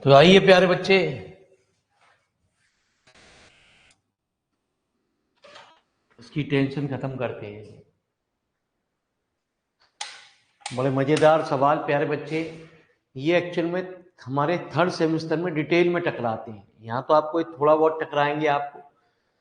तो आइए प्यारे बच्चे, उसकी टेंशन खत्म करते हैं। बड़े मजेदार सवाल प्यारे बच्चे, ये एक्चुअल में हमारे थर्ड सेमेस्टर में डिटेल में टकराते हैं। यहाँ तो आपको थोड़ा बहुत टकराएंगे, आपको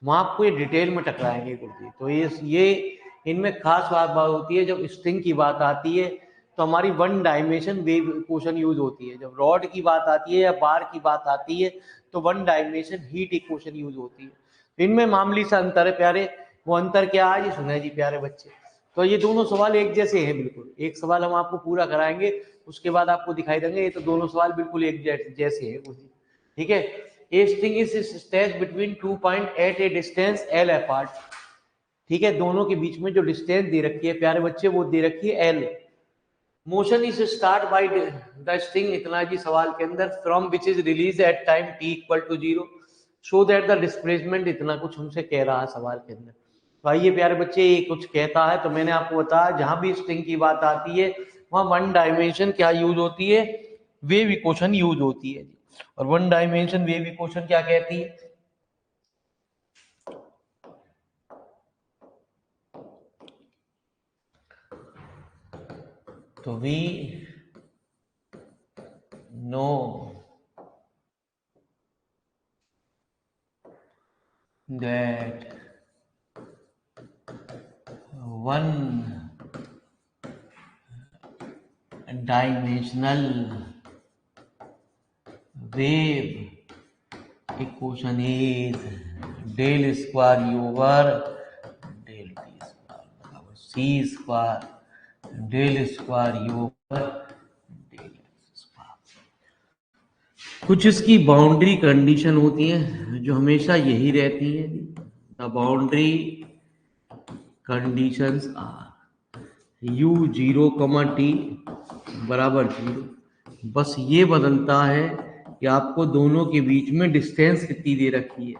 वहाँ आपको ये डिटेल में टकराएंगे गुरुजी। तो ये इनमें खास बात होती है, जब स्ट्रिंग की बात आती है तो हमारी one dimension wave equation use होती है। जब रॉड की बात आती है या बार की बात आती है तो one dimension heat equation use होती है। तो इनमें मामूली सा अंतर है प्यारे। वो अंतर क्या है, ये सुने जी प्यारे बच्चे। तो ये दोनों सवाल एक जैसे हैं, बिल्कुल एक सवाल हम आपको पूरा कराएंगे, उसके बाद आपको दिखाई देंगे ये तो दोनों सवाल बिल्कुल एक जैसे हैं। ठीक है। A string is stretched between 2 point at a distance L apart। ठीक है, दोनों के बीच में जो डिस्टेंस दे रखी है प्यारे बच्चे, वो दे रखी है L। Motion is start by the string, इतना जी सवाल के अंदर, from which is release at time t equal to 0 so that the displacement, इतना कुछ हमसे कह रहा है सवाल के अंदर। तो आइए प्यारे बच्चे, ये कुछ कहता है तो मैंने आपको बताया जहां भी स्ट्रिंग की बात आती है वहां वन डायमेंशन क्या यूज होती है, वेव इक्वेशन यूज होती है। और वन डायमेंशन वेव इक्वेशन क्या कहती है? तो we know that one dimensional wave equation is del square u over del T square c square del square u over del square. कुछ इसकी बाउंड्री कंडीशन होती है जो हमेशा यही रहती है। The boundary conditions are u 0, t बराबर 0। बस ये बदलता है कि आपको दोनों के बीच में डिस्टेंस कितनी दे रखी है,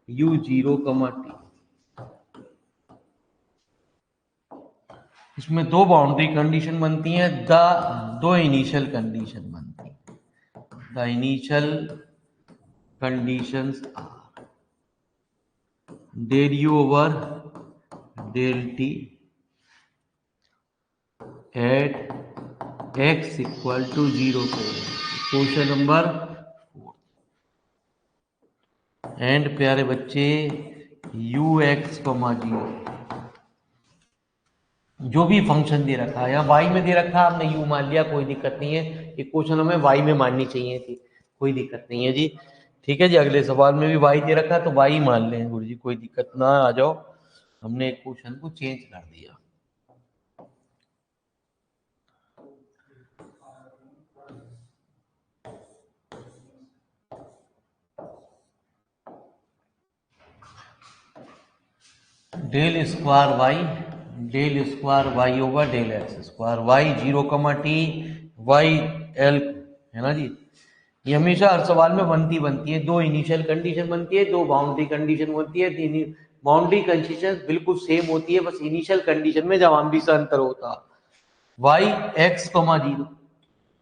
u 0, t। इसमें दो बाउंड्री कंडीशन बनती हैं, दो इनिशियल कंडीशन बनती हैं। The initial conditions are del u over del t at x equal to 0 पे, क्वेश्चन नंबर 4। एंड प्यारे बच्चे यू एक्स, 0 जो भी फंक्शन दे रखा है, या y में दे रखा है, आपने u मान लिया, कोई दिक्कत नहीं है। ये क्वेश्चन हमें y में माननी चाहिए थी, कोई दिक्कत नहीं है जी। ठीक है जी, अगले सवाल में भी y दे रखा है तो y मान लें गुरु जी, कोई दिक्कत ना आ जाओ। हमने एक क्वेश्चन को चेंज कर दिया। Del square Y over del x square, y 0, t y L, है ना जी। ये हमेशा हर सवाल में बनती है। दो इनिशियल कंडीशन बनती है, दो बाउंड्री कंडीशन बनती है। बाउंड्री कंडीशन बिल्कुल सेम होती है, बस इनिशियल कंडीशन में जवाबी सा अंतर होता है। वाई एक्स, 0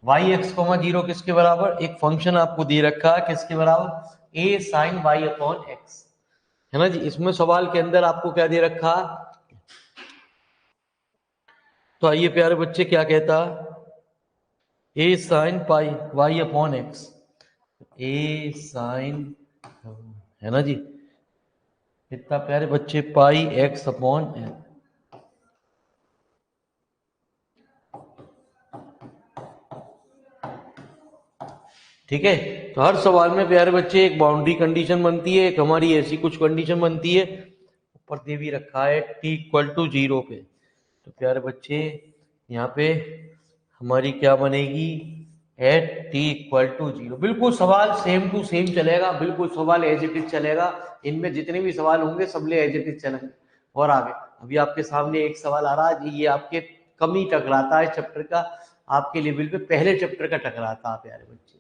वाई एक्स, 0 किसके बराबर, एक फंक्शन आपको दे रखा है किसके बराबर, ए साइन वाई अपॉन एक्स, है ना जी। इसमें सवाल के अंदर आपको क्या दे रखा, तो आइए प्यारे बच्चे क्या कहता, A sine pi Y upon X, A sine, है ना जी, इतना प्यारे बच्चे पाई एक्स अपॉन एक्स। ठीक है। तो हर सवाल में प्यारे बच्चे एक बाउंड्री कंडीशन बनती है, एक हमारी ऐसी कुछ कंडीशन बनती है। ऊपर दे भी रखा है t इक्वल टू 0 पे। तो प्यारे बच्चे यहाँ पे हमारी क्या बनेगी, एट t इक्वल टू 0। बिल्कुल सवाल सेम टू सेम चलेगा, बिल्कुल सवाल एज इट इज चलेगा। इनमें जितने भी सवाल होंगे सबले एज इट इज चलेंगे। और आगे अभी आपके सामने एक सवाल आ रहा है जी, ये आपके कम ही टकराता है चैप्टर का, आपके लेवल पे पहले चैप्टर का टकराता है प्यारे बच्चे।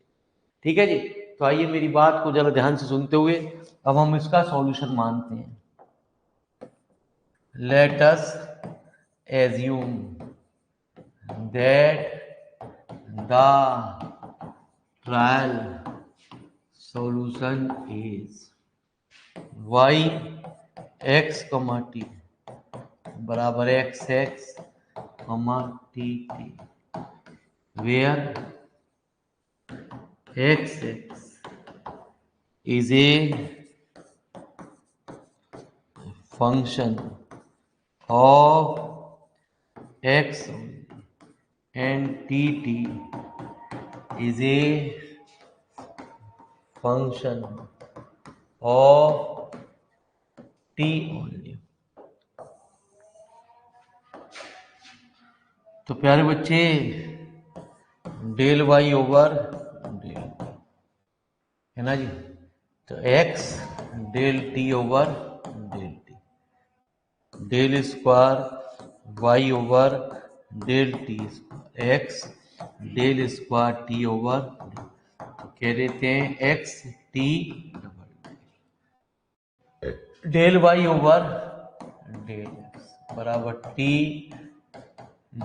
ठीक है जी। तो आइए मेरी बात को जरा ध्यान से सुनते हुए अब हम इसका सॉल्यूशन मानते हैं। Let us assume that the trial solution is y x, t बराबर x x, t t, where x x is a function of x and t is a function of t only। तो प्यारे बच्चे del Y over del है ना जी, तो x del T over del T, del square Y over del T square, X del square T over, तो कह देते हैं X T del Y over del X बराबर T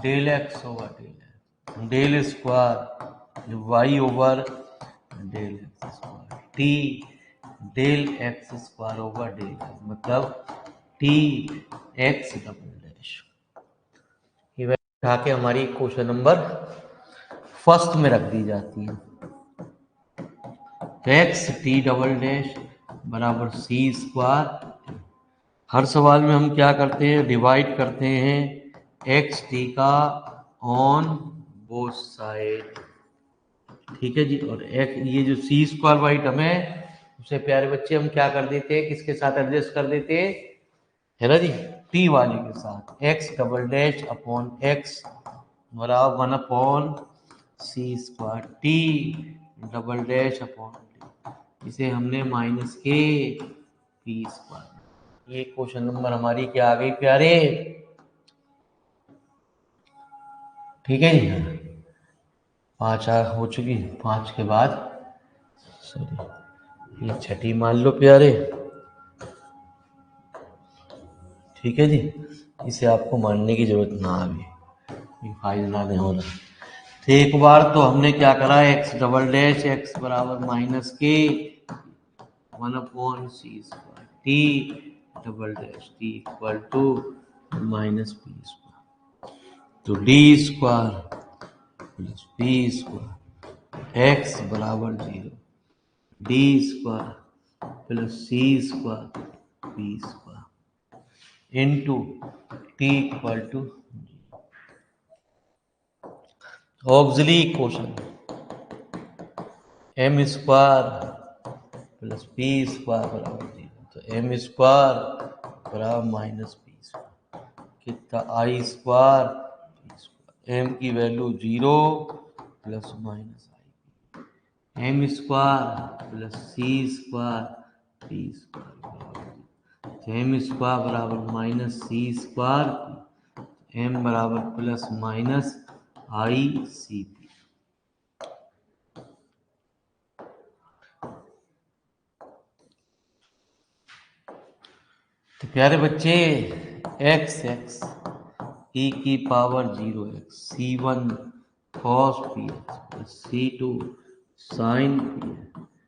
del X over del, del square Y over del x square, T del x square over del, मतलब T X double dash. ये value उठा के हमारी क्वेश्चन नंबर फर्स्ट में रख दी जाती है। एक्स टी डबल डैश बराबर सी स्क्वायर। हर सवाल में हम क्या करते हैं, डिवाइड करते हैं एक्स टी का ऑन बोथ साइड, ठीक है जी। और ये जो सी स्क्वायर वाई टर्म है उसे प्यारे बच्चे हम क्या कर देते हैं, किसके साथ एडजस्ट कर देते हैं, है ना जी, टी वाले के साथ। X double dash upon X बराबर 1 upon C square, T double dash upon T, इसे हमने माइनस के पी स्क्वायर। ये क्वेश्चन नंबर हमारी क्या आ गई प्यारे, ठीक है जी। 5 हो चुकी, 5 के बाद सॉरी ये छठी मान लो प्यारे, ठीक है जी। इसे आपको मानने की जरूरत ना अभी फाइल ना दे हो रहा। तो एक बार तो हमने क्या करा, एक्स डबल डैश एक्स बराबर minus K 1 upon C square, T double dash T equal to minus P square, तो D square plus P square X बराबर 0, D square plus C square P square into T equal to auxiliary equation M square plus P square बराबर 0, तो M square बराबर minus P square, कितना I square P square, M की value 0 plus minus I, M square plus C square P square, M square बराबर minus C square, M बराबर plus minus I C P. तो प्यारे बच्चे X X E की power 0 X C one cos P X plus C two sine P,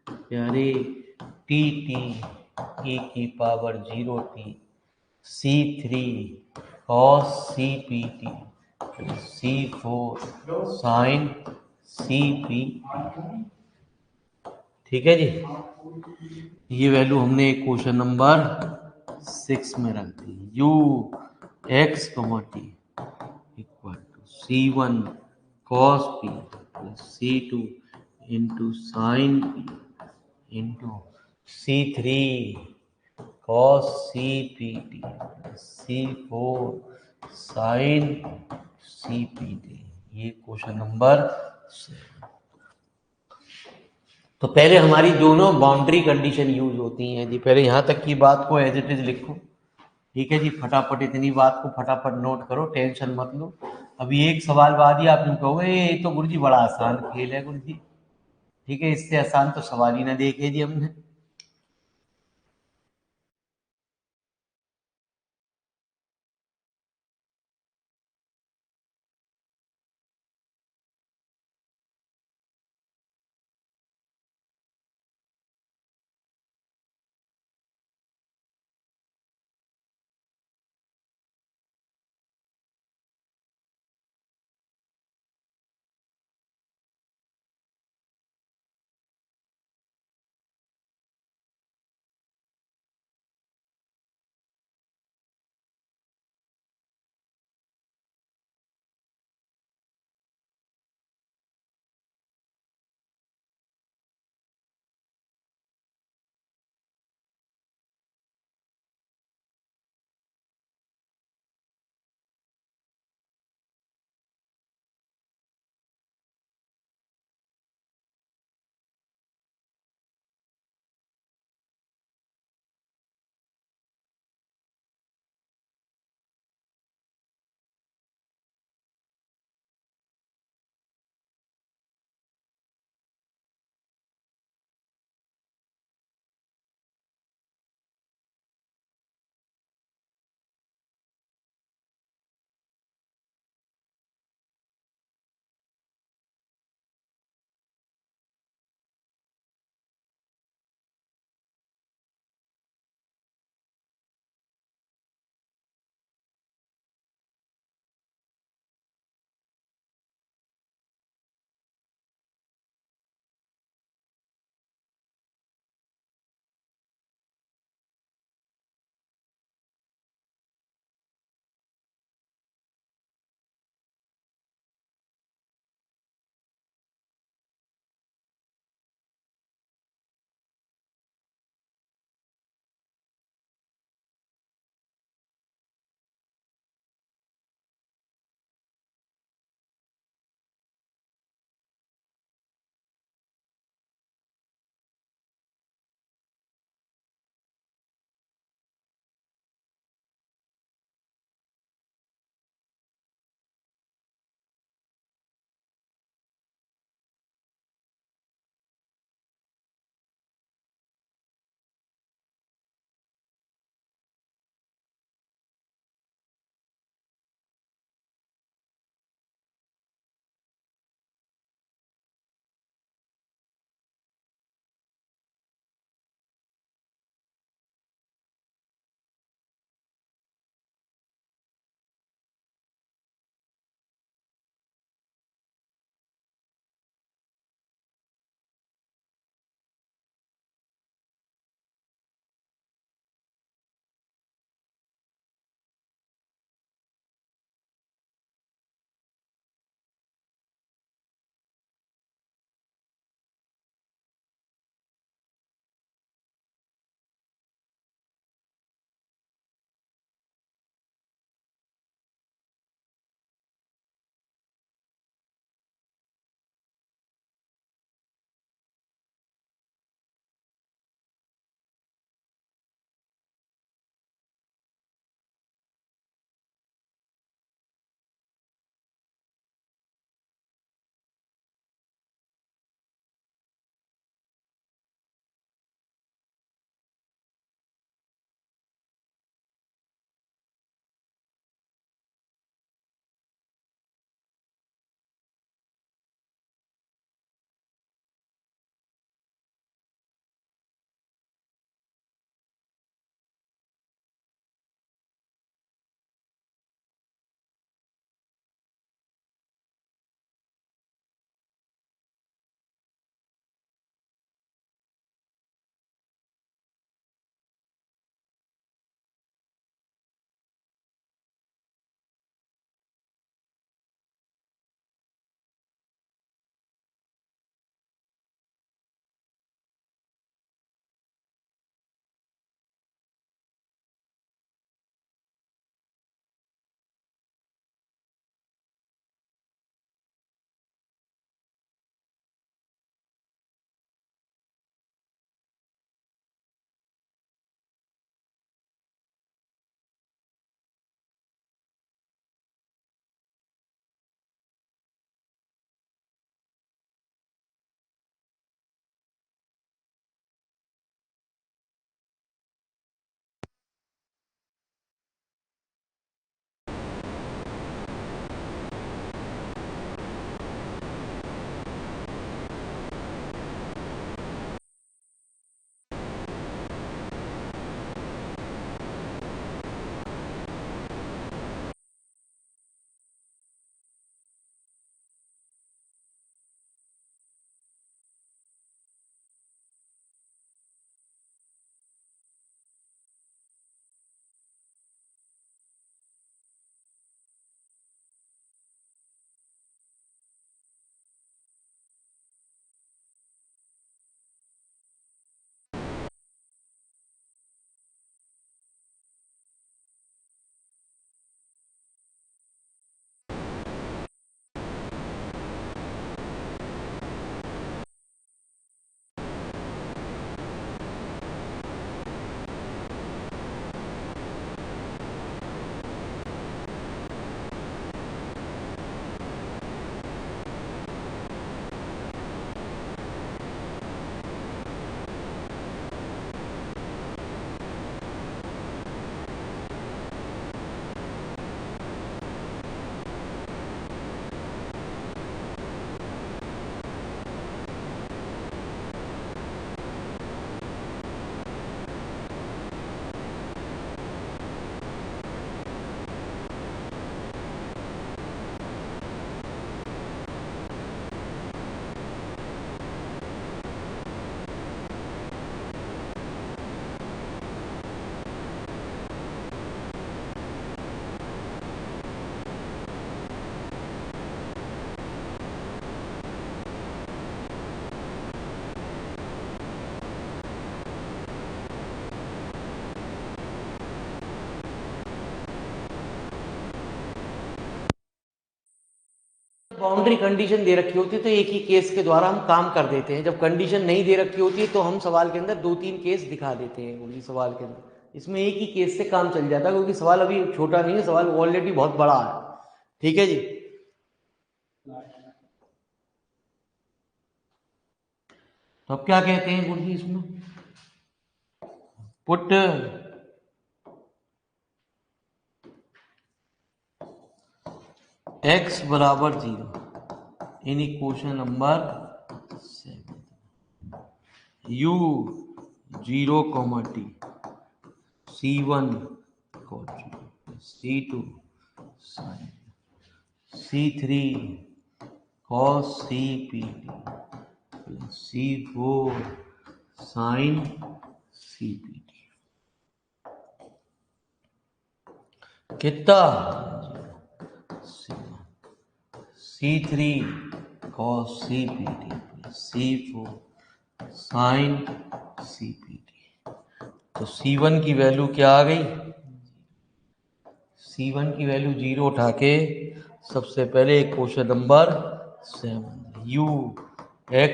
प्यारे T T E की power 0 T C three cos C P T plus C four sine C P, ठीक है जी। ये value हमने question number 6 में रख दी, U X T equal to C one cos P plus C two into sine P into C three cos C P T plus C four sine C P T. ये question number 7। तो पहले हमारी दोनों boundary condition use होती हैं जी। पहले यहाँ तक की बात को एज इट इज लिखो, ठीक है जी। फटाफट इतनी बात को फटाफट नोट करो, टेंशन मत लो। अभी एक सवाल बाद ही आप यूँ कहोगे ये तो गुरु जी बड़ा आसान खेल है गुरु जी, ठीक है, इससे आसान तो सवाल ही ना देखे जी हमने। बाउंड्री कंडीशन दे रखी होती है तो एक ही केस के द्वारा हम काम कर देते हैं। जब कंडीशन नहीं दे रखी होती है तो हम सवाल के अंदर 2-3 केस दिखा देते हैं उसी सवाल के अंदर। इसमें एक ही केस से काम चल जाता है क्योंकि सवाल अभी छोटा नहीं है, सवाल ऑलरेडी बहुत बड़ा है। ठीक है जी। तो अब क्या कहते हैं गुरु जी इसमें, पुट x बराबर 0 in equation number 7, u 0, t c1 cos 0 c2 sin c3 cos cpt plus c4 sin cpt कितना c3 cos cpt plus c4 sin cpt। तो c1 की वैल्यू क्या आ गई, c1 की वैल्यू 0 उठा के सबसे पहले क्वेश्चन नंबर 7 u x,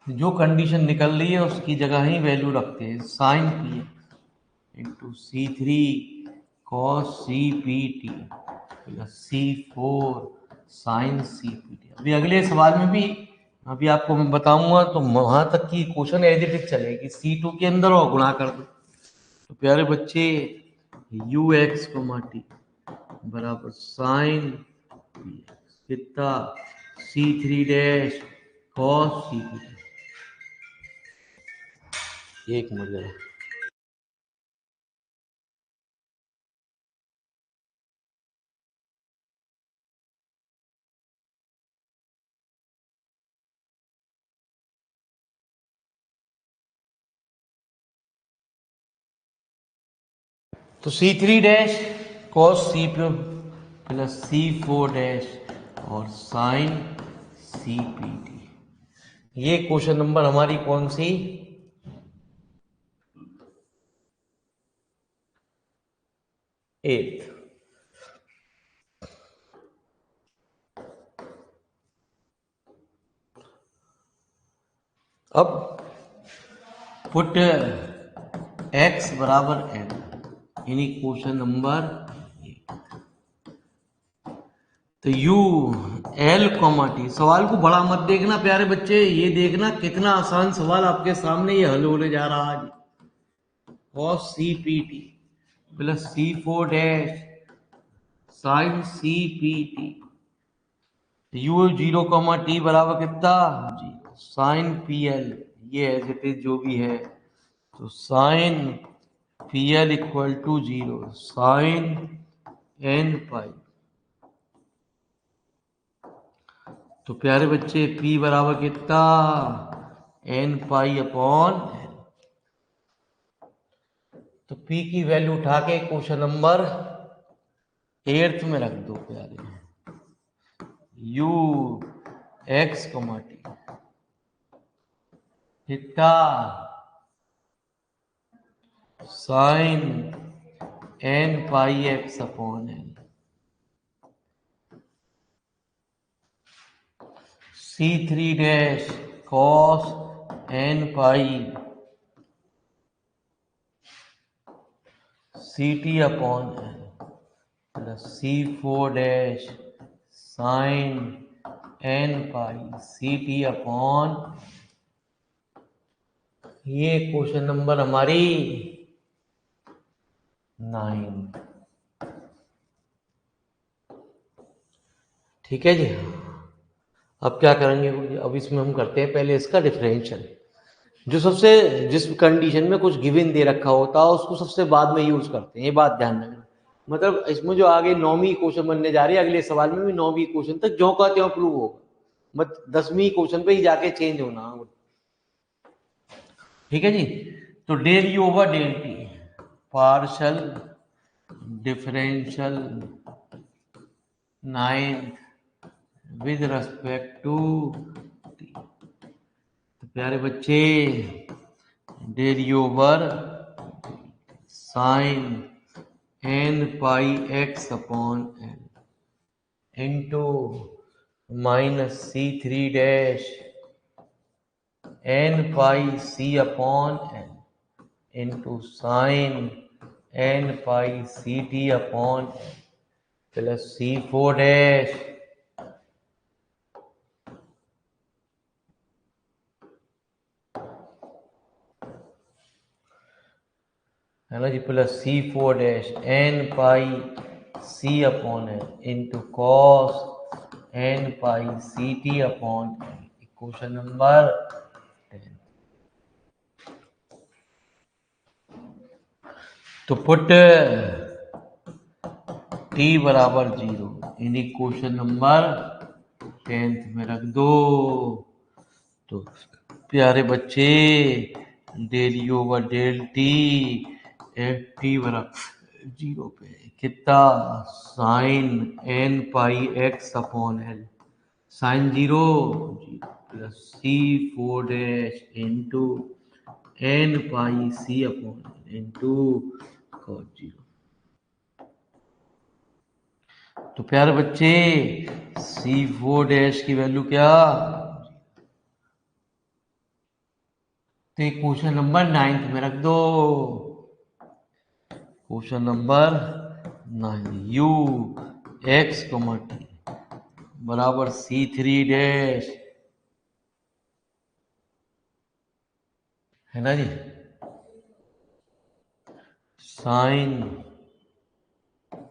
जो कंडीशन निकल रही है उसकी जगह ही वैल्यू रखते हैं, sine P into c3 cos cpt plus c4 sin cpt। अभी अगले सवाल में भी अभी आपको मैं बताऊंगा तो वहां तक की क्वेश्चन एज इट इज चलेगी, c2 के अंदर और गुणा कर दो। तो प्यारे बच्चे यू एक्स टी बराबर साइन कितना c3 डैश cos cpt। एक मिनट जरा, तो c3 dash cos c plus c4 dash और साइन cpt। ये क्वेश्चन नंबर हमारी कौन सी, 8। अब पुट x बराबर n यानी क्वेश्चन नंबर 8। तो u l टी, सवाल को बड़ा मत देखना प्यारे बच्चे, ये देखना कितना आसान सवाल आपके सामने ये हल होने जा रहा है। cos cpt plus c4 dash sine cpt, u 0 t बराबर कितना 0 साइन pl, ये एज इट इज जो भी है, तो sine pl equal to 0 sine n pi. तो प्यारे बच्चे p बराबर कितना n पाई अपॉन n। तो p की वैल्यू उठा के क्वेश्चन नंबर 8 में रख दो प्यारे, u x टी कितना sign n pi x upon n, c3 dash cos n पाई ct upon n plus c4 dash sign n पाई ct अपॉन। ये क्वेश्चन नंबर हमारी 9। ठीक है जी। अब क्या करेंगे, अब इसमें हम करते हैं पहले इसका डिफरेंशियल। जो सबसे जिस कंडीशन में कुछ गिवन दे रखा होता है उसको सबसे बाद में यूज करते हैं, ये बात ध्यान रखना। मतलब इसमें जो आगे 9वीं क्वेश्चन बनने जा रही है, अगले सवाल में भी 9वीं क्वेश्चन तक जो का त्यों प्रूव होगा, बट 10वीं क्वेश्चन पे ही जाके चेंज होना। ठीक है जी। तो del U over del T partial differential 9 with respect to T. तो प्यारे बच्चे del U over sine n pi x upon n into minus C three dash N pi C upon N into sine N pi C T upon N plus C four dash है ना जी plus C four dash N pi C upon N into cos N pi C T upon an equation number 10। तो put T बराबर 0 in equation number 10 में रख दो। तो प्यारे बच्चे del U over del T F T बराबर 0 पे कितना sine N pi x upon L sine 0 plus C four dash into N pi C upon into cos 0। तो प्यारे बच्चे सी फोर डैश की वैल्यू क्या, तो क्वेश्चन नंबर 9 में रख दो। Question number 9 U X comma T बराबर सी थ्री डैश है ना जी साइन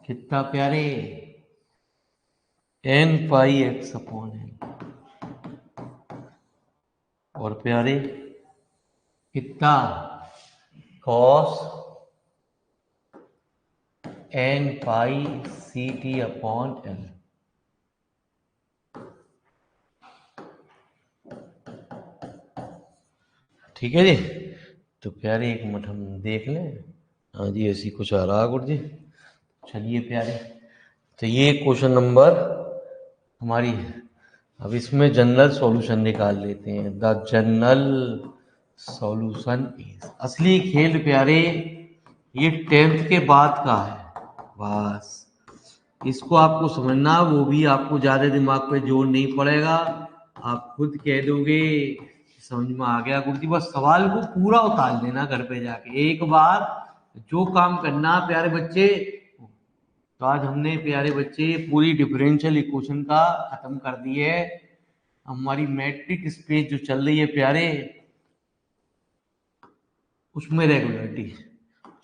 कितना प्यारे N pi x upon N और प्यारे कितना cos N pi C T upon L. ठीक है जी। तो प्यारे एक मिनट हम देख लें। हाँ जी ऐसी कुछ आ रहा गुरु जी। चलिए प्यारे तो ये क्वेश्चन नंबर हमारी है। अब इसमें जनरल सॉल्यूशन निकाल लेते हैं। द जनरल सॉल्यूशन इज असली खेल प्यारे ये 10th के बाद का है बस इसको आपको समझना, वो भी आपको ज़्यादा दिमाग पे जोर नहीं पड़ेगा, आप खुद कह दोगे समझ में आ गया गुरु जी। बस सवाल को पूरा उतार देना घर पे जाके एक बार, जो काम करना प्यारे बच्चे। तो आज हमने प्यारे बच्चे पूरी डिफरेंशियल इक्वेशन का खत्म कर दी है। हमारी मैट्रिक स्पेस जो चल रही है प्यारे उसमें रेगुलरिटी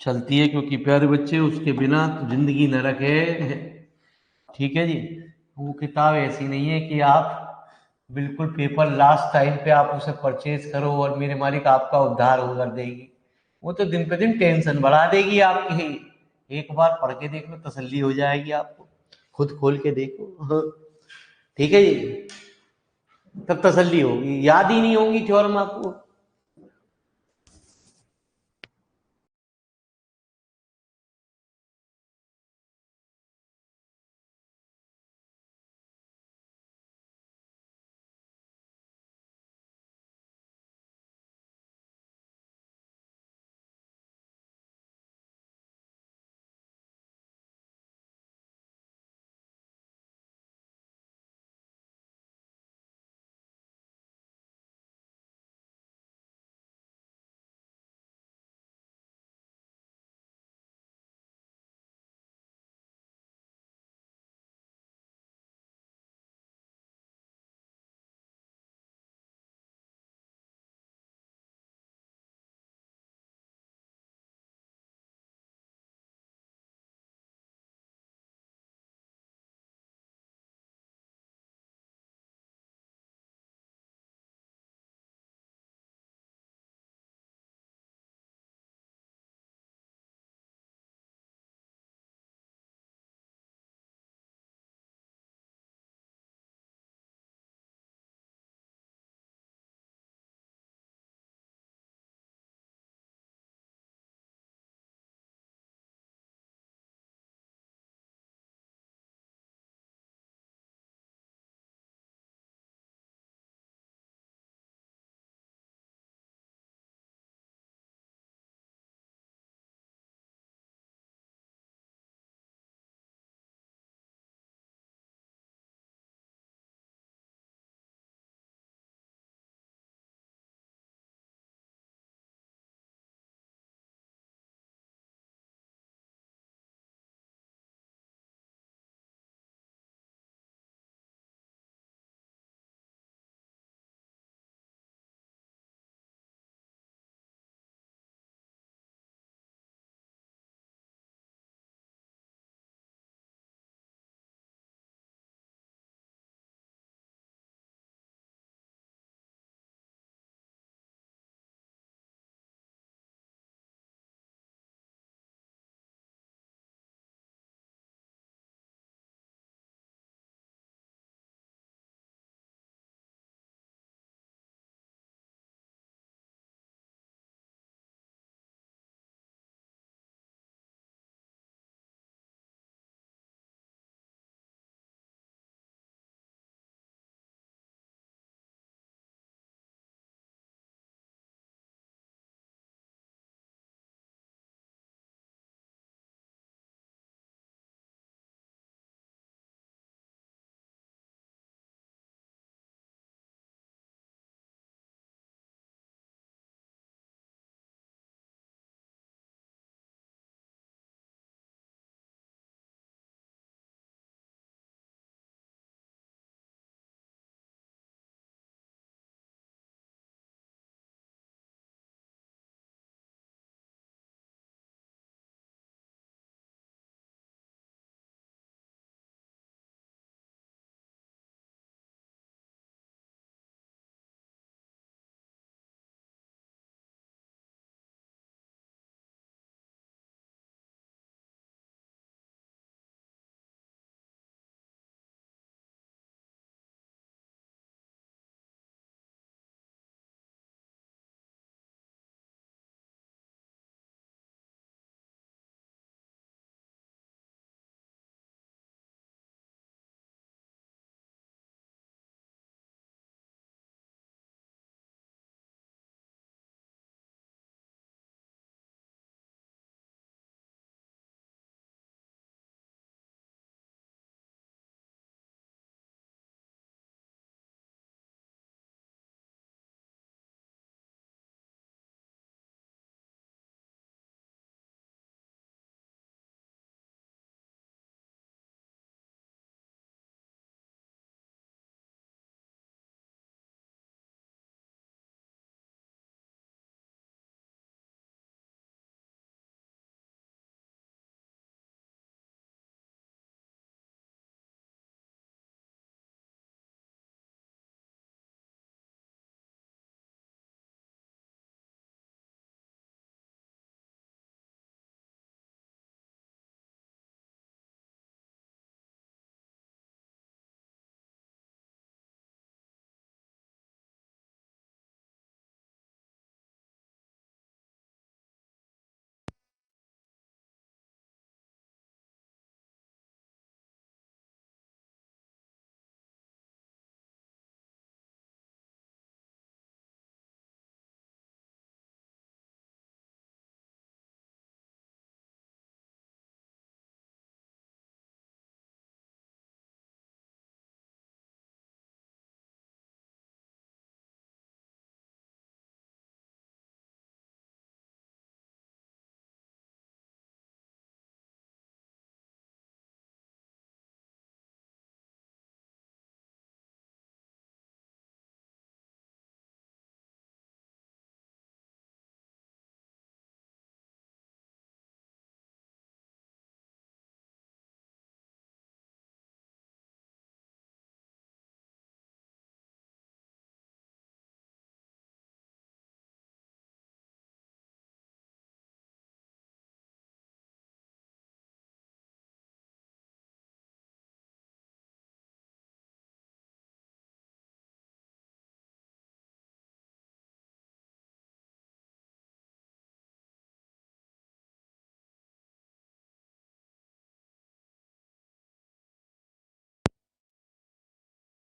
चलती है, क्योंकि प्यारे बच्चे उसके बिना तो जिंदगी नरक है। ठीक है जी। वो किताब ऐसी नहीं है कि आप बिल्कुल पेपर लास्ट टाइम पे आप उसे परचेज करो और मेरे मालिक आपका उद्धार हो कर देगी। वो तो दिन पे दिन टेंशन बढ़ा देगी आपकी। एक बार पढ़ के देख लो तसल्ली हो जाएगी आपको, खुद खोल के देखो। ठीक है जी। तब तसल्ली होगी, याद ही नहीं होगी थ्योरम आपको।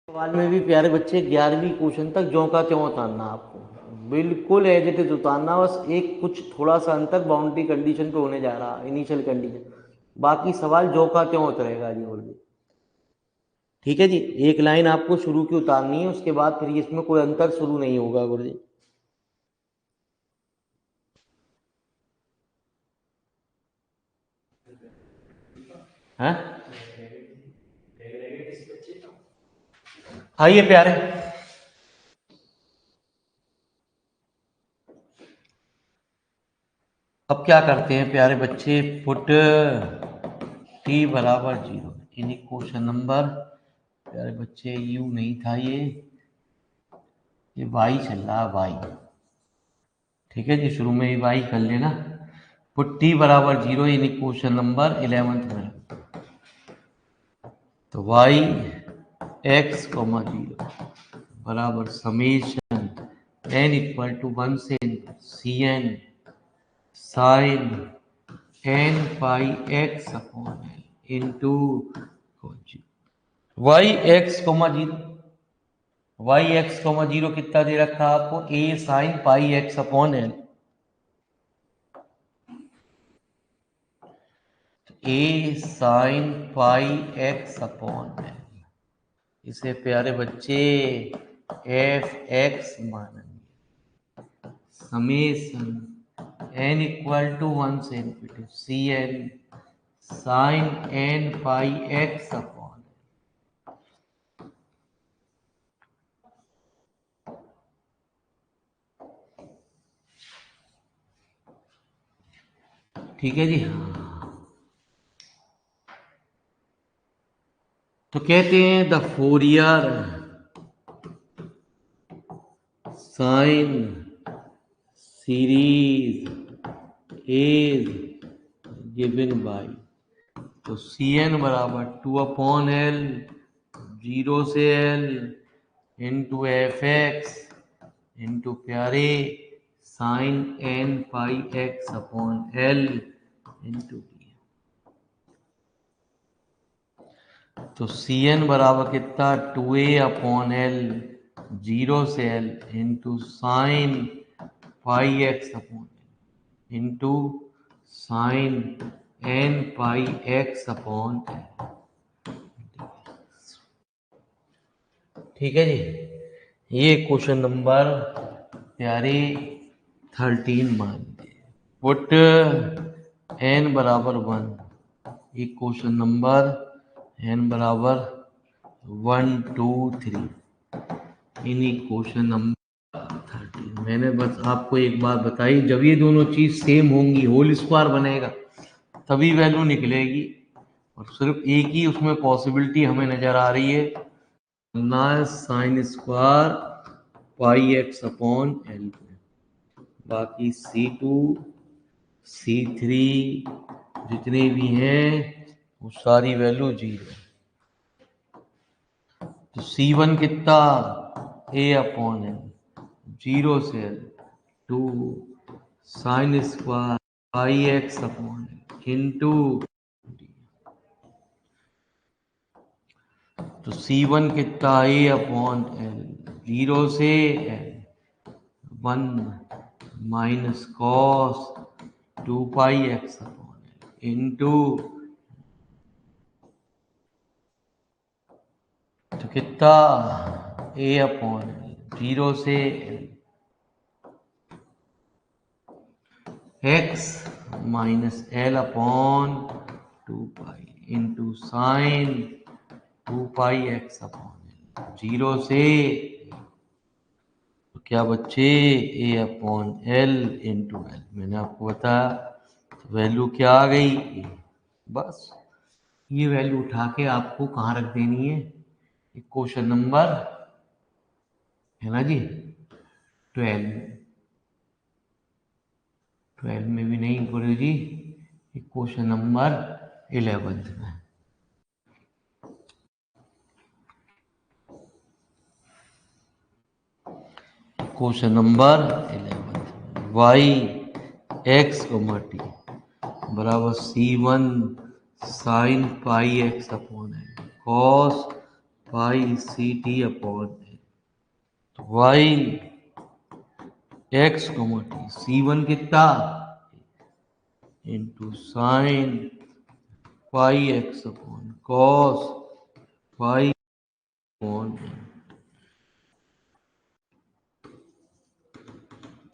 सवाल में भी प्यारे बच्चे 11वीं क्वेश्चन तक ज्यों का त्यों उतारना आपको, बिल्कुल एज इट इज उतारना, बस एक कुछ थोड़ा सा अंतर बाउंड्री कंडीशन पे होने जा रहा, इनिशियल कंडीशन, बाकी सवाल ज्यों का त्यों उतरेगा जी। बोलिए ठीक है जी, एक लाइन आपको शुरू की उतारनी है, उसके बाद फिर इसमें कोई अंतर शुरू नहीं होगा गुरु जी। हैं आइए प्यारे, अब क्या करते हैं प्यारे बच्चे, पुट t बराबर 0 इन क्वेश्चन नंबर, प्यारे बच्चे यू नहीं था ये y चल रहा है y। ठीक है जी, शुरू में ही y कर लेना। पुट t बराबर 0 इन क्वेश्चन नंबर 11th में, तो y x, 0 बराबर समेशन n इक्वल टू 1 से cn sign n pi x upon l into y x, 0 y x, 0 कितना दे रखा आपको, a sine pi x upon l, a sine pi x upon l, इसे प्यारे बच्चे एफ एक्स मानेंगे, summation n equal to 1 से infinity c n sine n pi x upon, ठीक है जी। तो कहते हैं the Fourier sine series is given by, तो सी एन बराबर 2/L 0 से L into f x into प्यारे sine n pi x upon L into, तो सी एन बराबर कितना 2a/L 0 से L into sine pi x upon into sine n pi x upon L। ठीक है जी, ये क्वेश्चन नंबर प्यारे 13 मान लीजिए, पुट n बराबर 1, ये क्वेश्चन नंबर n बराबर 1 2 3 इन्हीं क्वेश्चन नंबर 13। मैंने बस आपको एक बात बताई, जब ये दोनों चीज सेम होंगी, होल स्क्वायर बनेगा, तभी वैल्यू निकलेगी, और सिर्फ एक ही उसमें पॉसिबिलिटी हमें नजर आ रही है ना, sine square pi x upon L, बाकी C2 C3 जितने भी हैं वो सारी वैल्यू 0। तो C1 कितना a/L 0 से L 2 sine square pi x upon into, तो C1 कितना a/L 0 से L 1 माइनस कॉस 2 पाई एक्स अपॉन इंटू, तो कितना a/L 0 से x minus L upon 2 pi into sine 2 पाई एक्स अपॉन 0 से, तो क्या बच्चे a/L इंटू L, मैंने आपको बताया वैल्यू क्या आ गई, बस ये वैल्यू उठा के आपको कहाँ रख देनी है, क्वेश्चन नंबर है ना जी 12 में भी नहीं गुरु जी, क्वेश्चन नंबर 11 में। Question number 11 y x t बराबर C1 sine pi x upon cos y c T upon y x comma t, C1 कितना into sine pi x upon cos pi upon,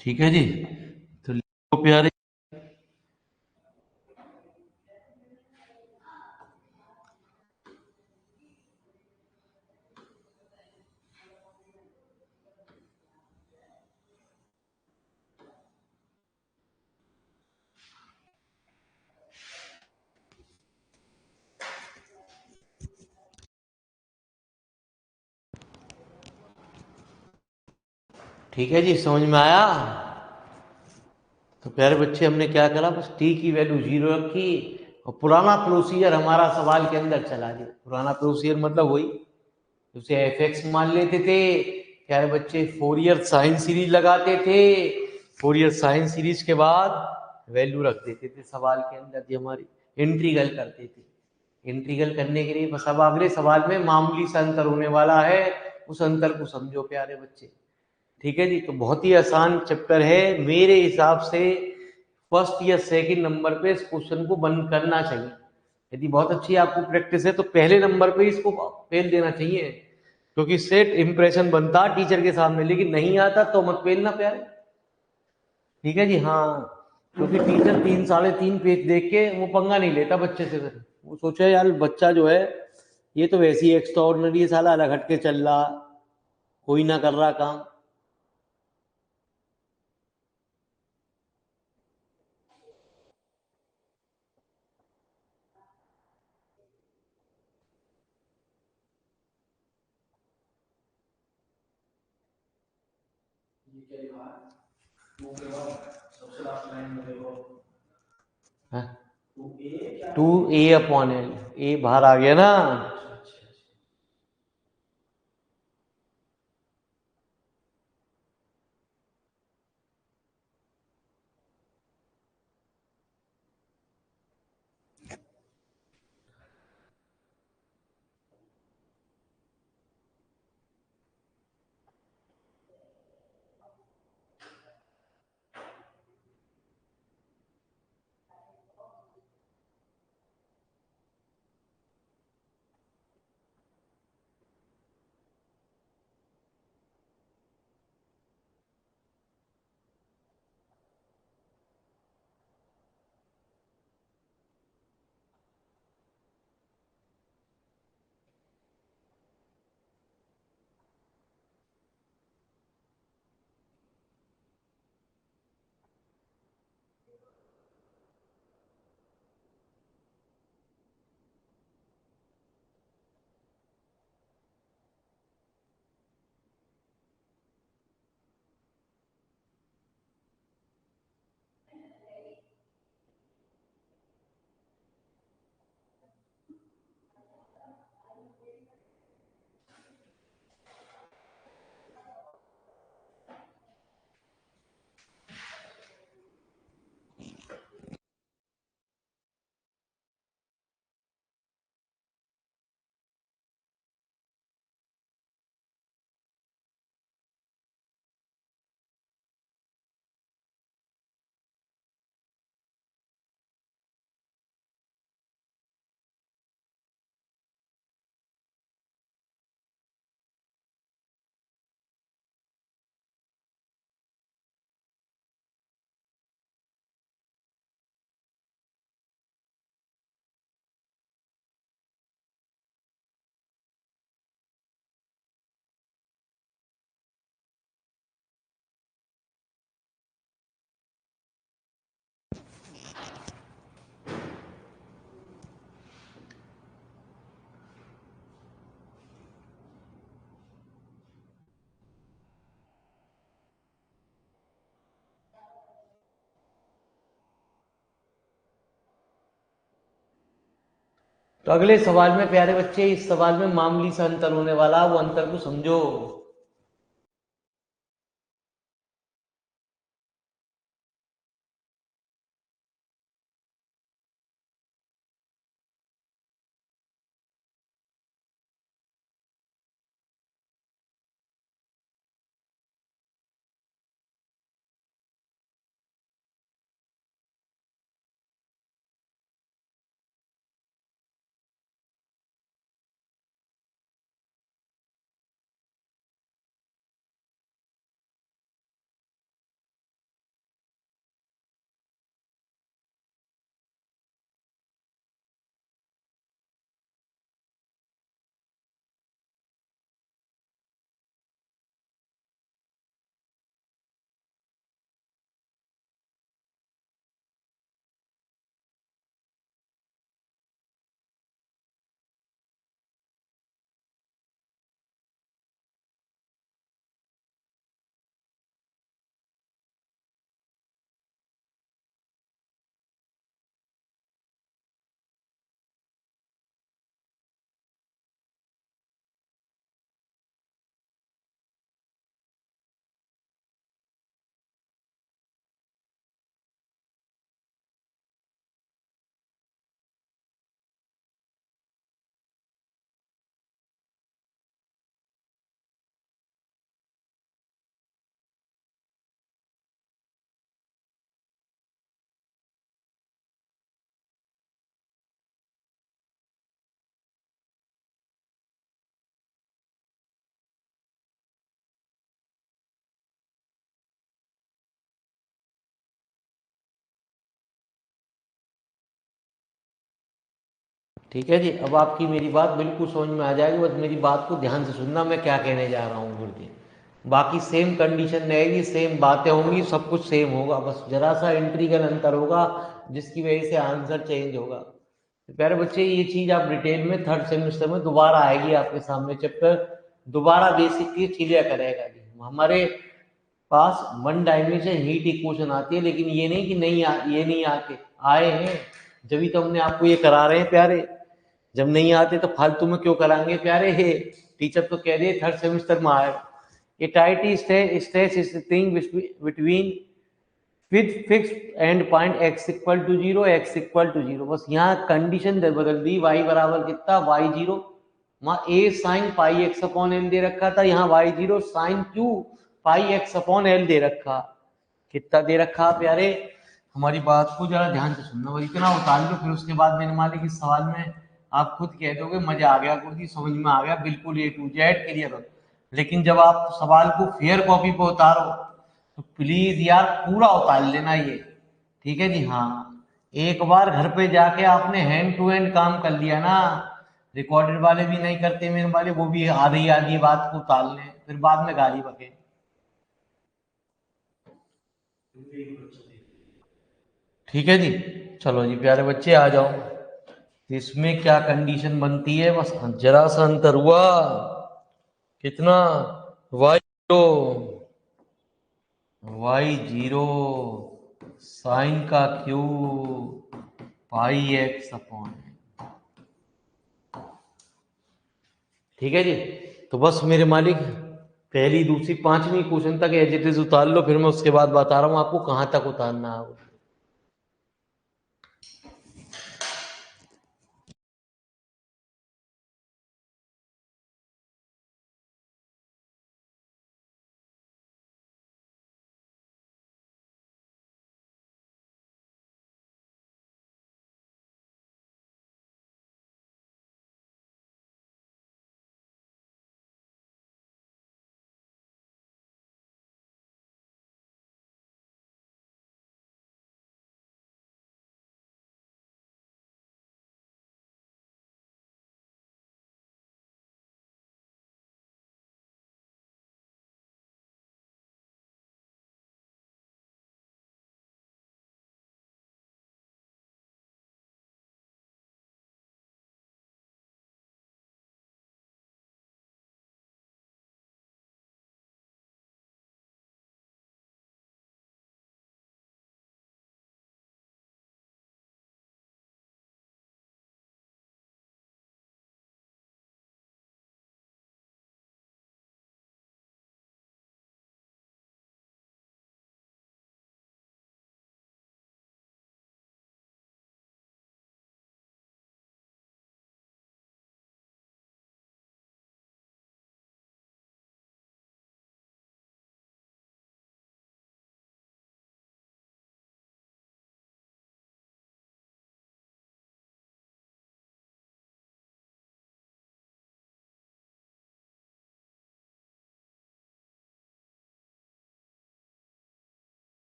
ठीक है जी। तो लिखो प्यारे, ठीक है जी, समझ में आया। तो प्यारे बच्चे, हमने क्या करा, बस टी की वैल्यू 0 रखी और पुराना प्रोसीजर हमारा सवाल के अंदर चला दिया। पुराना प्रोसीजर मतलब वही, उसे एफ एक्स मान लेते थे प्यारे बच्चे, फोरियर साइन सीरीज लगाते थे, फोरियर साइन सीरीज के बाद वैल्यू रख देते थे सवाल के अंदर, जो हमारी इंटीग्रल करते थे। इंटीग्रल करने के लिए बस अब अगले सवाल में मामूली सा अंतर होने वाला है, उस अंतर को समझो प्यारे बच्चे। ठीक है जी, तो बहुत ही आसान चैप्टर है मेरे हिसाब से। फर्स्ट या सेकंड नंबर पे इस क्वेश्चन को बंद करना चाहिए। यदि बहुत अच्छी आपको प्रैक्टिस है तो पहले नंबर पे इसको फेल देना चाहिए, क्योंकि सेट इंप्रेशन बनता टीचर के सामने, लेकिन नहीं आता तो मत फेलना प्यारे। ठीक है जी, हाँ, क्योंकि टीचर 3 साढ़े 3 पेज देख के वो पंगा नहीं लेता बच्चे से। फिर वो सोचे यार बच्चा जो है ये तो वैसी एक्स्ट्रा ऑर्डिनरी साला अलग हट के चल रहा, कोई ना कर रहा काम। टू ए अपॉन एल, ए बाहर आ गया ना। तो अगले सवाल में प्यारे बच्चे, इस सवाल में मामूली सा अंतर होने वाला, वो अंतर को समझो। ठीक है जी। अब आपकी मेरी बात बिल्कुल समझ में आ जाएगी, बस मेरी बात को ध्यान से सुनना, मैं क्या कहने जा रहा हूँ गुरुजी। बाकी सेम कंडीशन रहेगी, सेम बातें होंगी, सब कुछ सेम होगा, बस जरा सा इंट्रीगल अंतर होगा जिसकी वजह से आंसर चेंज होगा। तो प्यारे बच्चे, ये चीज आप डिटेल में थर्ड सेमेस्टर में दोबारा आएगी आपके सामने, चैप्टर दोबारा बेसिकली क्लियर करेगा जी। हमारे पास वन डायमेंशन हीट इक्वेशन आती है, लेकिन ये नहीं कि ये नहीं आते, आए हैं, जब तो हमने आपको ये करा रहे हैं प्यारे। जब नहीं आते तो फालतू में क्यों कराएंगे प्यारे, हे टीचर तो कह रही है थर्ड सेमेस्टर में आएगा। A tight stress is the thing between with fixed end point x equal to 0, x equal to 0। बस यहाँ कंडीशन बदल दी, y बराबर कितना y0, वहाँ a sine pi x upon L दे रखा था, यहाँ y0 sine Q pi x upon L दे रखा। कितना दे रखा प्यारे, हमारी बात को जरा ध्यान से सुनना, और इतना उतार लो, फिर उसके बाद मैंने मान लिया कि सवाल में आप खुद कह दोगे मजा आ गया गुरुजी, समझ में आ गया, बिल्कुल A to Z क्लियर हो। लेकिन जब आप सवाल को फेयर कॉपी पे उतारो तो प्लीज यार पूरा उतार लेना ये, ठीक है जी। हाँ, एक बार घर पे जाके आपने हैंड टू हैंड काम कर लिया ना, रिकॉर्डेड वाले भी नहीं करते मेरे वाले, वो भी आधी आधी बात को उतार लें, फिर बाद में गाली बके। ठीक है जी। चलो जी प्यारे बच्चे आ जाओ, इसमें क्या कंडीशन बनती है, बस जरा सा अंतर हुआ, कितना, y0, y0 साइन का क्यू पाई x अपॉन, ठीक है जी। तो बस मेरे मालिक पहली दूसरी पांचवी क्वेश्चन तक एज इट इज उतार लो, फिर मैं उसके बाद बता रहा हूं आपको कहां तक उतारना है।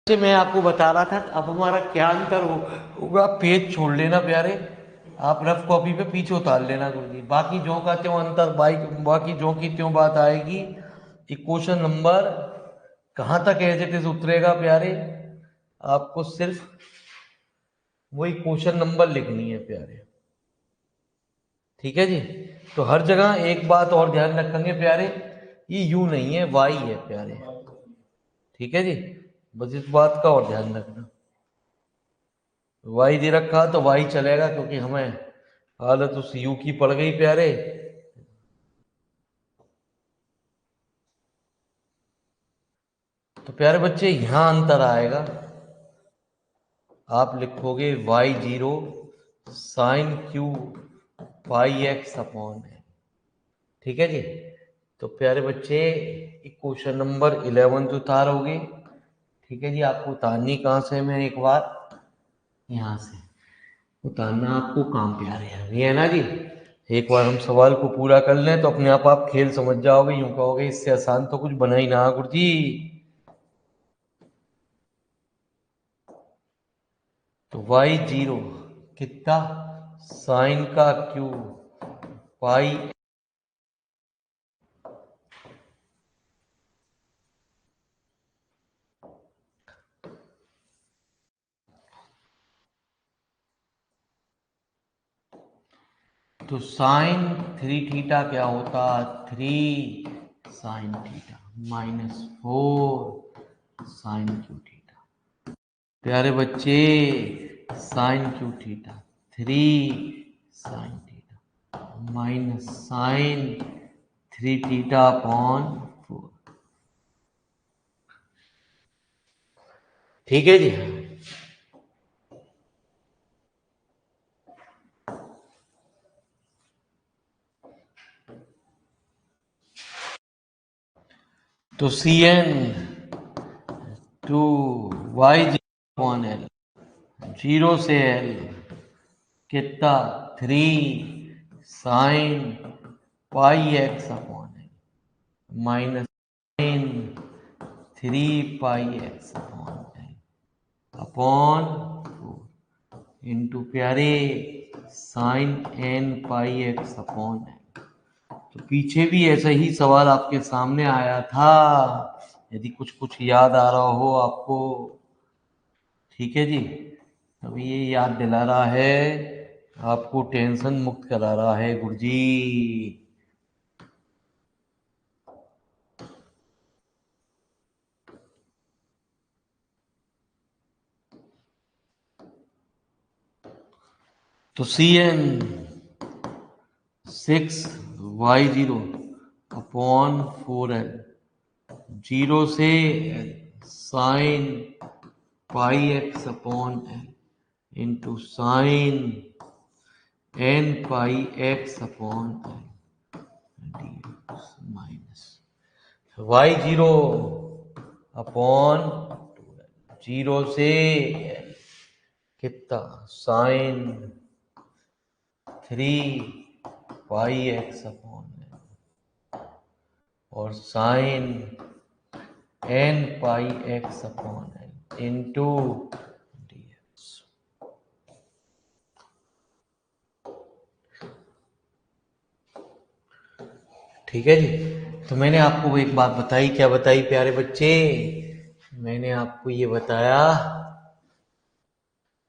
मैं आपको बता रहा था, अब हमारा क्या अंतर होगा, पेज छोड़ लेना प्यारे, आप रफ कॉपी पे पीछे उतार लेना गुरुजी, बाकी जो का त्यों अंतर बाकी जो की त्यों बात आएगी। इक्वेशन नंबर कहाँ तक एज इट इज उतरेगा प्यारे, आपको सिर्फ वही क्वेश्चन नंबर लिखनी है प्यारे। ठीक है जी। तो हर जगह एक बात और ध्यान रखेंगे प्यारे, ये यू नहीं है, वाई है प्यारे। ठीक है जी, बस इस बात का और ध्यान रखना। वाई दे रखा तो वाई चलेगा, क्योंकि हमें हालत उस यू की पड़ गई प्यारे। तो प्यारे बच्चे यहां अंतर आएगा, आप लिखोगे y0 साइन क्यू पाई एक्स अपॉन है। ठीक है जी। तो प्यारे बच्चे क्वेश्चन नंबर 11 उतारोगे। ठीक है जी, आपको उतारनी कहाँ से, मैं एक बार यहाँ से उतारना आपको काम प्यारे है ना जी। एक बार हम सवाल को पूरा कर लें तो अपने आप खेल समझ जाओगे, यूं कहोगे इससे आसान तो कुछ बना ही ना गुरुजी। तो y0 कितना, साइन का क्यू पाई। तो साइन 3 थीटा क्या होता, 3 sine theta minus 4 sine cube theta. प्यारे बच्चे sine cube theta 3 sine theta minus sine 3 theta upon 4। ठीक है जी। तो c n two y upon L, 0 से एल कितना, 3 sine pi x upon L minus sine 3 pi x upon 4 into प्यारे sine N pi x upon L. तो पीछे भी ऐसा ही सवाल आपके सामने आया था, यदि कुछ कुछ याद आ रहा हो आपको। ठीक है जी, अभी ये याद दिला रहा है, आपको टेंशन मुक्त करा रहा है गुरुजी। तो c N 6y0 upon 4l, 0 से sine pi x upon L into sine N pi x upon L minus y0 upon 0 से एल कितना, sine 3 pi x upon L और sine N pi x upon L into dx। ठीक है जी। तो मैंने आपको वो एक बात बताई, क्या बताई प्यारे बच्चे, मैंने आपको ये बताया,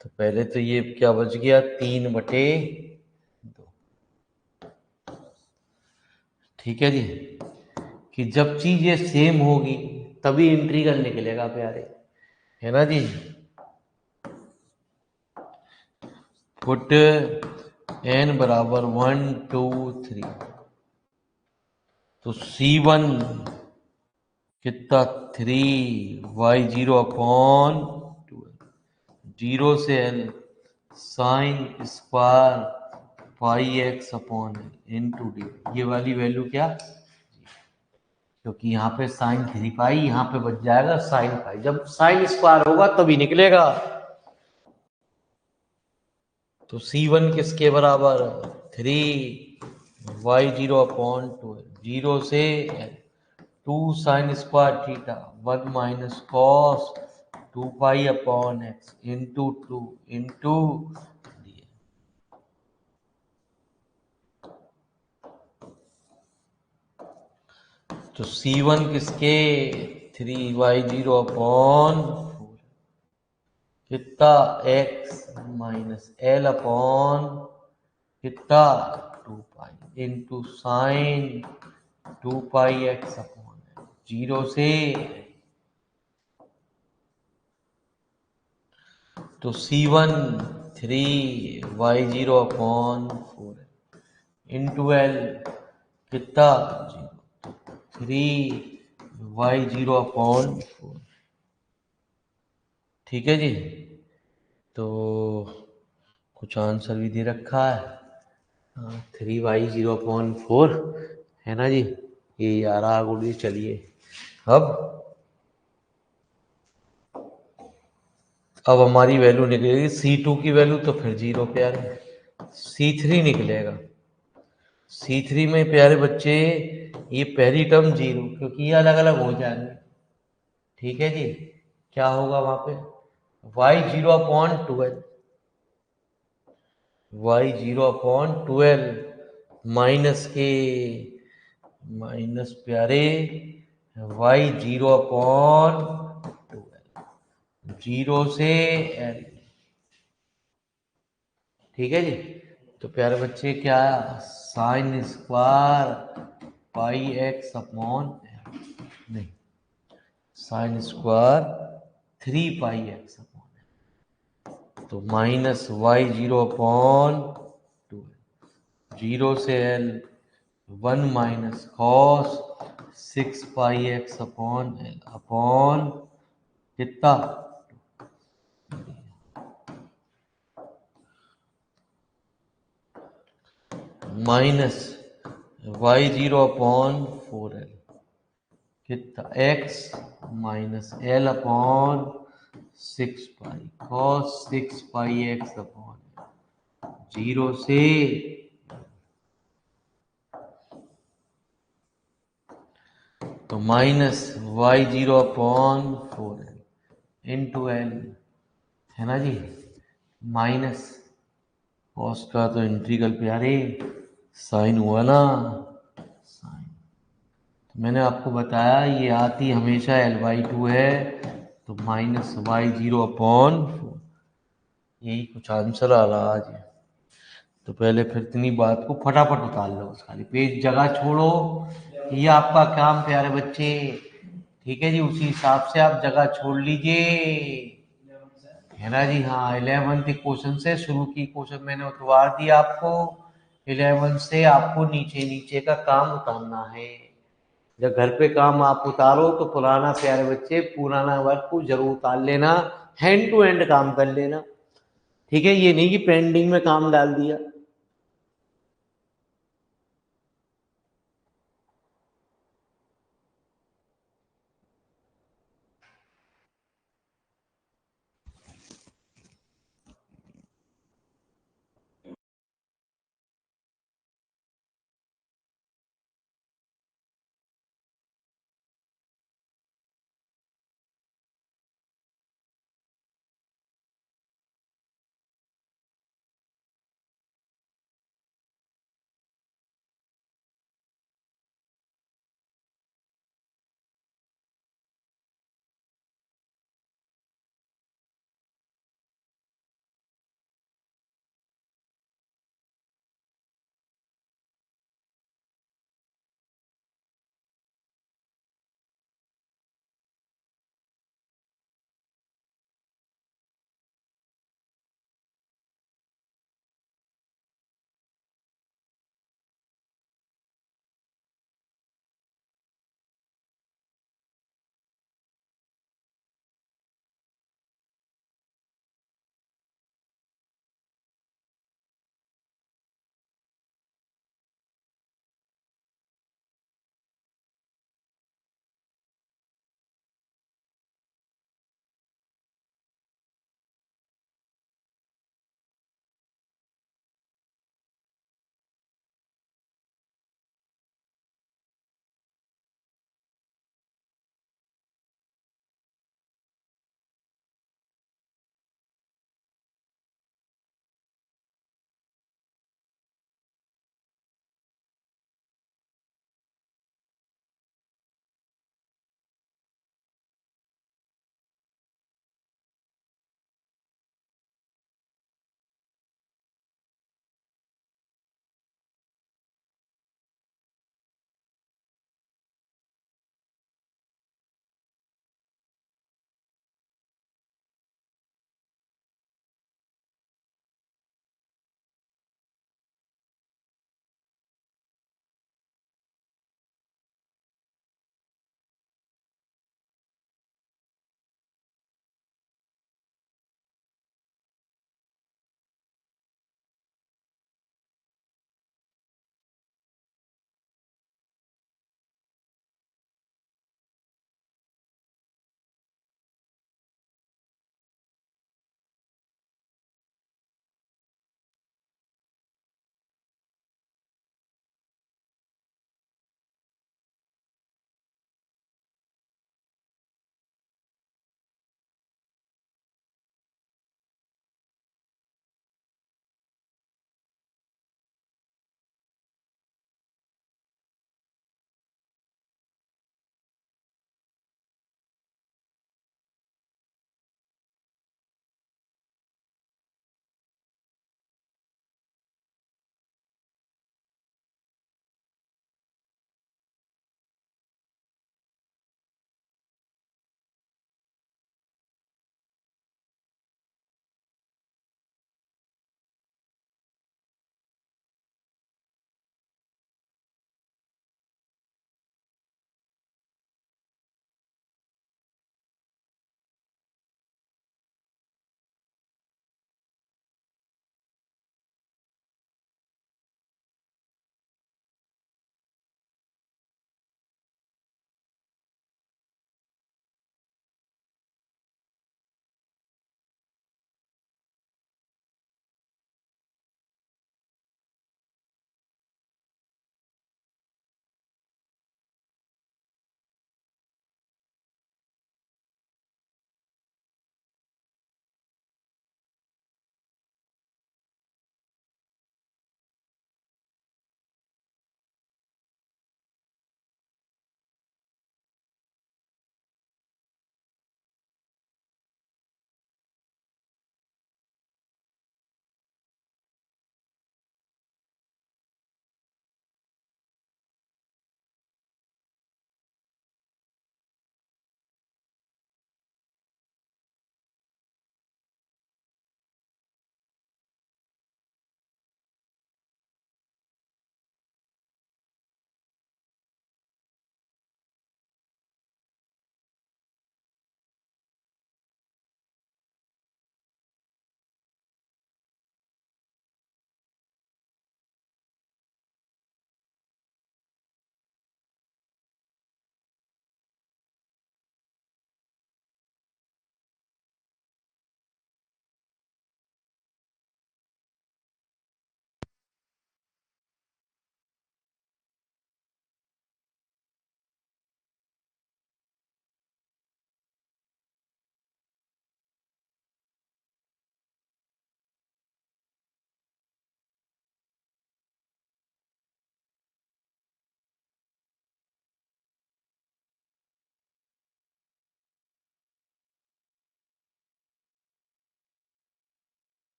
तो पहले तो ये क्या बच गया, 3/2। ठीक है जी, कि जब चीज ये सेम होगी तभी इंटीग्रल निकलेगा प्यारे, है ना जी। पुट n बराबर 1 2 3, तो C1 कितना, 3y0 अपॉन 0 से L sine square pi x upon into D. ये वाली वैल्यू क्या, क्योंकि यहाँ पे साइन 3 पाई, यहाँ पे बच जाएगा साइन पाई, जब साइन स्क्वायर होगा तभी निकलेगा। तो C1 किसके बराबर, 3y0 अपॉन 2, 0 से 2 sine square theta 1 minus cos 2 pi upon x into 2 into D. तो C1 किसके, 3y0 अपॉन 4, कितना एक्स माइनस एल अपॉन कितना 2 पाई इंटू साइन 2 पाई एक्स अपॉन 0 से तो C1 3y0/4 इंटू एल कितना 3y0/4 ठीक है जी। तो कुछ आंसर भी दे रखा है 3y0/4 है ना जी। ये यार आगे चलिए अब हमारी वैल्यू निकलेगी C2 की वैल्यू तो फिर 0 पे आ रही C3 निकलेगा। C3 में प्यारे बच्चे ये पहली टर्म 0 क्योंकि ये अलग अलग हो जाएंगे ठीक है जी। क्या होगा वहां पे y0/12 y0/12 माइनस के माइनस प्यारे y0/12 0 से l ठीक है जी। तो प्यारे बच्चे क्या sine square pi x upon नहीं sine square 3 pi x upon तो माइनस y0/2 0 से l 1 माइनस कॉस 6 पाई एक्स अपॉन एल अपॉन कितना माइनस y0/4l कितना x minus L upon 6 pi cos 6 पाई एक्स अपॉन 0 से तो माइनस y0/4l इंटू एल है ना जी minus cos का तो इंटीग्रल प्यारे साइन हुआ ना साइन तो मैंने आपको बताया ये आती हमेशा L/2 है तो माइनस y0/4 यही कुछ आंसर आ रहा आज। तो पहले फिर इतनी बात को फटाफट उतार लो खाली पेज जगह छोड़ो ये आपका काम प्यारे बच्चे ठीक है जी। उसी हिसाब से आप जगह छोड़ लीजिए है ना जी। हाँ 11th क्वेश्चन से शुरू की क्वेश्चन मैंने उतरवा दिया आपको 11 से आपको नीचे नीचे का काम उतारना है। जब घर पे काम आप उतारो तो पुराना प्यारे बच्चे पुराना वर्क को जरूर उतार लेना हैंड टू हैंड काम कर लेना ठीक है। ये नहीं कि पेंडिंग में काम डाल दिया।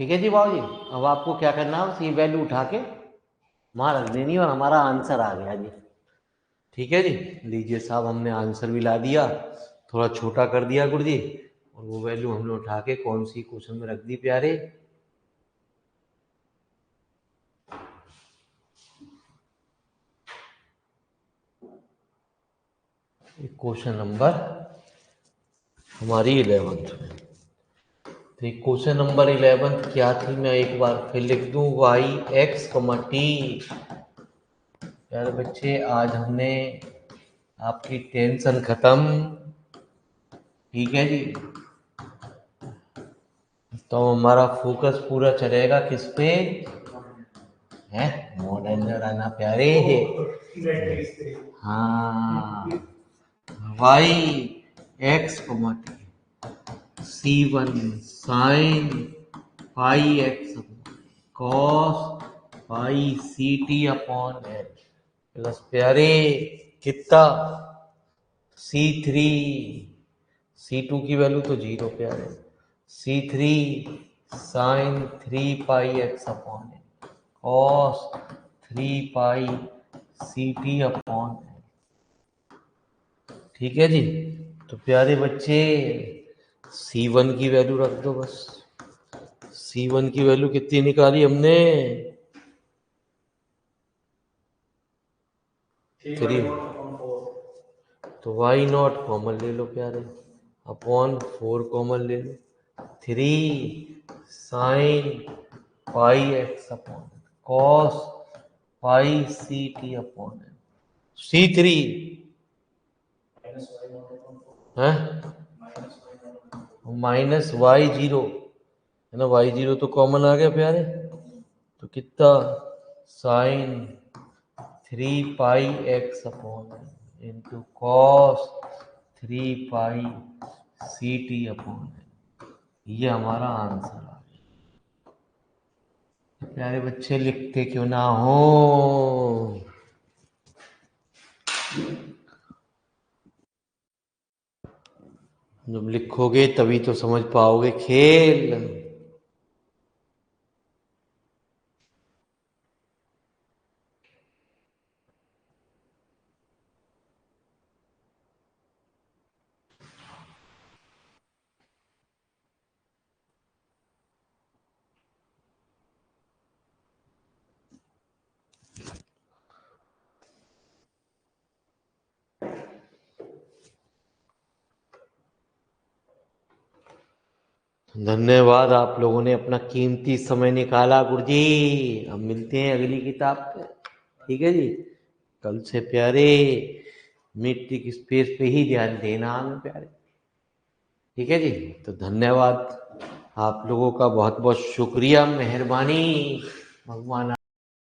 ठीक है जी बाबू जी, अब आपको क्या करना है, बस ये वैल्यू उठा के वहाँ रख देनी और हमारा आंसर आ गया जी। ठीक है जी, लीजिए साहब, हमने आंसर भी ला दिया, थोड़ा छोटा कर दिया गुरुजी, और वो वैल्यू हमने उठा के कौन सी क्वेश्चन में रख दी प्यारे, क्वेश्चन नंबर हमारी 11th में। तो क्वेश्चन नंबर 11th क्या थी, मैं एक बार फिर लिख दूं, वाई एक्स कमा टी। यार बच्चे आज हमने आपकी टेंशन खत्म, ठीक है जी। तो हमारा फोकस पूरा चलेगा किस पे है, मॉडर्न जराना प्यारे है। हाँ, Y x comma T C1 sine pi x cos pi CT upon L plus प्यारे कितना C3, C2 की वैल्यू तो 0 प्यारे, C3 sign 3 pi x upon L cos 3 पाई CT अपॉन एल। ठीक है जी। तो प्यारे बच्चे C1 की वैल्यू रख दो बस। C1 की वैल्यू कितनी निकाली हमने, 3, तो वाई नॉट कॉमन ले लो प्यारे, अपॉन 4 कॉमन ले लो, 3 sine pi x upon cos पाई CT अपॉन C3 है माइनस Y0 है ना, Y0 तो कॉमन आ गया प्यारे, तो कितना sine 3 pi x upon into cos 3 पाई CT अपॉन, ये हमारा आंसर आ गया। प्यारे बच्चे लिखते क्यों ना हो, जब लिखोगे तभी तो समझ पाओगे खेल। धन्यवाद, आप लोगों ने अपना कीमती समय निकाला गुरुजी। अब मिलते हैं अगली किताब पे, ठीक है जी। कल से प्यारे मीट्रिक स्पेस पे ही ध्यान देना हमें प्यारे, ठीक है जी। तो धन्यवाद आप लोगों का, बहुत बहुत शुक्रिया, मेहरबानी, भगवान